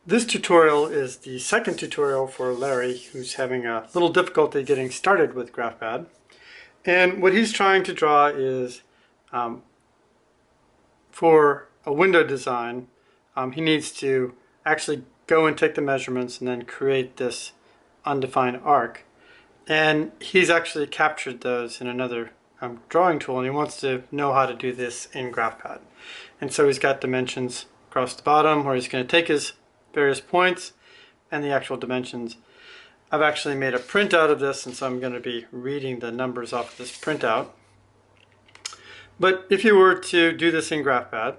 This tutorial is the second tutorial for Larry, who's having a little difficulty getting started with GraphPad. And what he's trying to draw is for a window design, he needs to actually go and take the measurements and then create this undefined arc. And he's actually captured those in another drawing tool, and he wants to know how to do this in GraphPad. And so he's got dimensions across the bottom where he's going to take his various points and the actual dimensions. I've actually made a printout of this, and so I'm going to be reading the numbers off of this printout. But if you were to do this in GraphPad,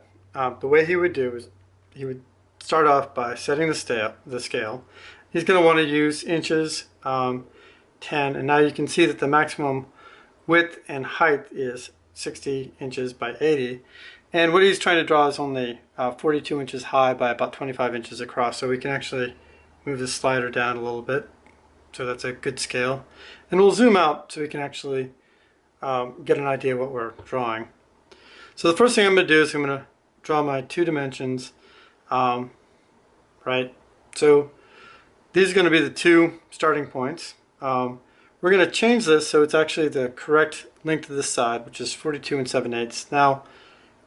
the way he would do is he would start off by setting the scale. He's going to want to use inches, 10, and now you can see that the maximum width and height is 60 inches by 80. And what he's trying to draw is only 42 inches high by about 25 inches across, so we can actually move the slider down a little bit. So that's a good scale. And we'll zoom out so we can actually get an idea of what we're drawing. So the first thing I'm going to do is I'm going to draw my two dimensions. Right. So these are going to be the two starting points. We're going to change this so it's actually the correct length of this side, which is 42 7/8. Now,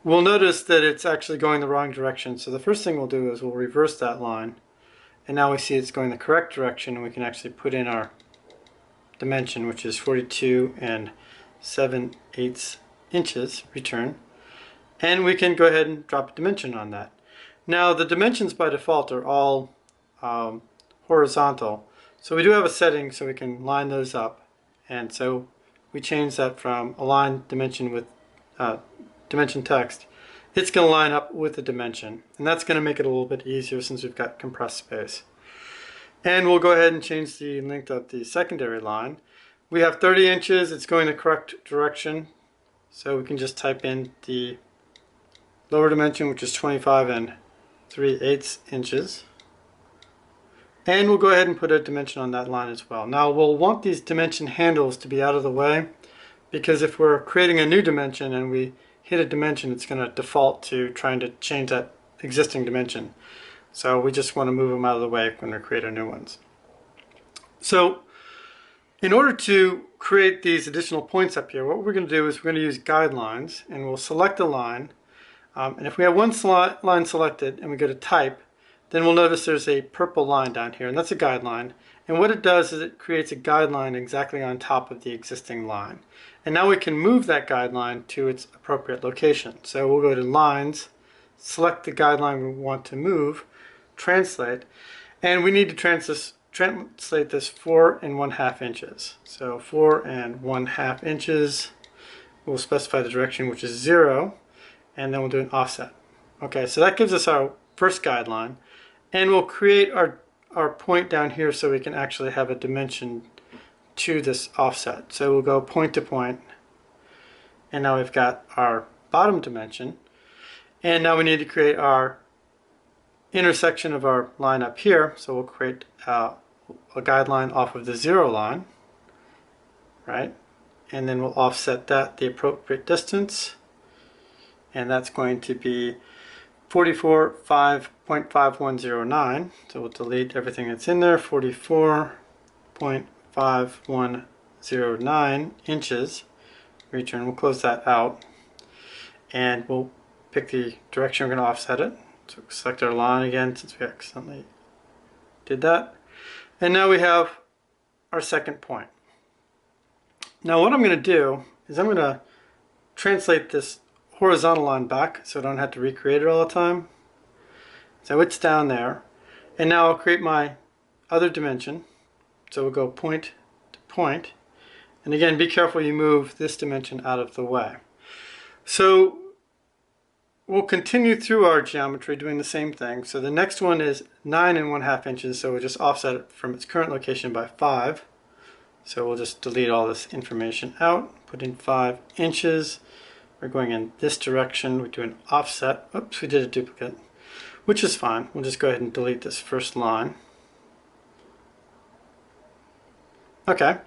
we'll notice that it's actually going the wrong direction. So the first thing we'll do is we'll reverse that line. And now we see it's going the correct direction, and we can actually put in our dimension, which is 42 7/8 inches, return. And we can go ahead and drop a dimension on that. Now the dimensions by default are all horizontal. So we do have a setting so we can line those up. And so we change that from align dimension with dimension text. It's going to line up with the dimension, and that's going to make it a little bit easier since we've got compressed space. And we'll go ahead and change the length of the secondary line. We have 30 inches, it's going the correct direction, so we can just type in the lower dimension, which is 25 3/8 inches. And we'll go ahead and put a dimension on that line as well. Now we'll want these dimension handles to be out of the way, because if we're creating a new dimension and we hit a dimension, it's going to default to trying to change that existing dimension. So we just want to move them out of the way when we create our new ones. So in order to create these additional points up here, what we're going to do is we're going to use guidelines, and we'll select a line. And if we have one line selected and we go to type, then we'll notice there's a purple line down here, and that's a guideline. And what it does is it creates a guideline exactly on top of the existing line. And now we can move that guideline to its appropriate location. So we'll go to Lines, select the guideline we want to move, Translate, and we need to translate this 4 1/2 inches. So 4 1/2 inches, we'll specify the direction, which is 0, and then we'll do an offset. Okay, so that gives us our first guideline, and we'll create our point down here so we can actually have a dimension to this offset. So we'll go point to point, and now we've got our bottom dimension, and now we need to create our intersection of our line up here. So we'll create a guideline off of the 0 line, right? And then we'll offset that the appropriate distance, and that's going to be 44.5109. So we'll delete everything that's in there. 44.5109 inches. Return. We'll close that out, and we'll pick the direction we're going to offset it. So select our line again since we accidentally did that. And now we have our second point. Now what I'm going to do is I'm going to translate this horizontal line back so I don't have to recreate it all the time. So it's down there, and now I'll create my other dimension. So we'll go point to point, and again, be careful you move this dimension out of the way. So we'll continue through our geometry doing the same thing. So the next one is 9 1/2 inches, so we'll just offset it from its current location by 5. So we'll just delete all this information out, put in 5 inches. We're going in this direction, we do an offset. Oops, we did a duplicate, which is fine. We'll just go ahead and delete this first line. Okay,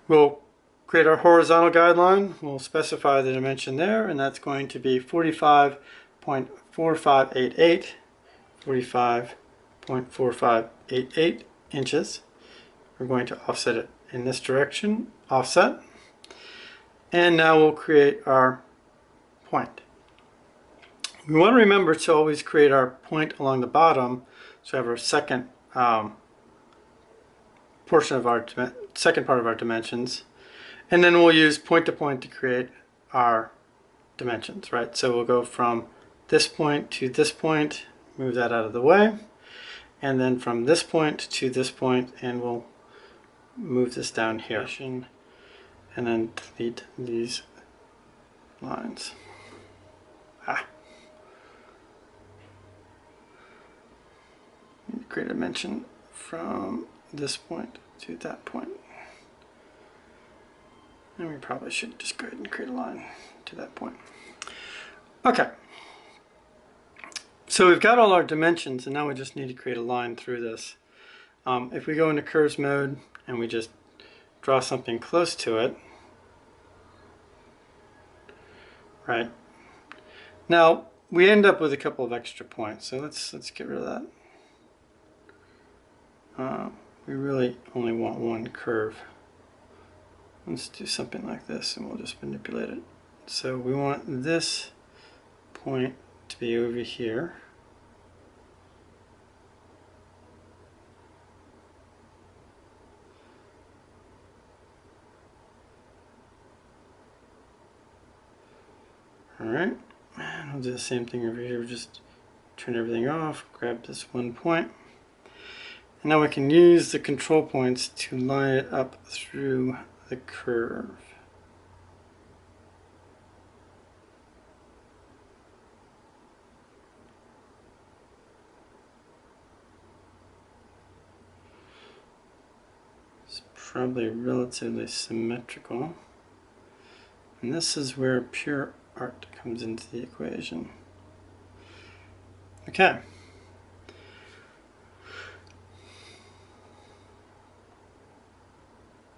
we'll create our horizontal guideline. We'll specify the dimension there, and that's going to be 45.4588, 45 0.4588 inches. We're going to offset it in this direction, offset. And now we'll create our point. We want to remember to always create our point along the bottom, so we have our second portion of our second part of our dimensions, and then we'll use point to point to create our dimensions, right? So we'll go from this point to this point, move that out of the way, and then from this point to this point, and we'll move this down here, and then delete these lines. Create a dimension from this point to that point. And we probably should just go ahead and create a line to that point. Okay. So we've got all our dimensions, and now we just need to create a line through this. If we go into curves mode and we just draw something close to it, right? Now we end up with a couple of extra points, so let's get rid of that. We really only want one curve. Let's do something like this and we'll just manipulate it. So we want this point to be over here. Alright, and I'll do the same thing over here. We'll just turn everything off, grab this one point. And now we can use the control points to line it up through the curve. It's probably relatively symmetrical. And this is where pure art comes into the equation. Okay.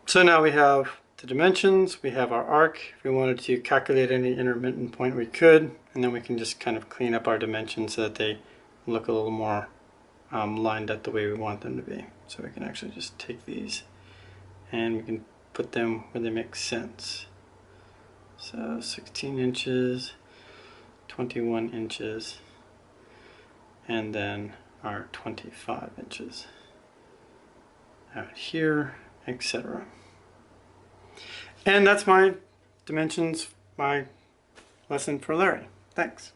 So now we have the dimensions, we have our arc. If we wanted to calculate any intermittent point, we could, and then we can just kind of clean up our dimensions so that they look a little more lined up the way we want them to be. So we can actually just take these and we can put them where they make sense. So 16 inches, 21 inches, and then our 25 inches out here, etc. And that's my dimensions, my lesson for Larry. Thanks.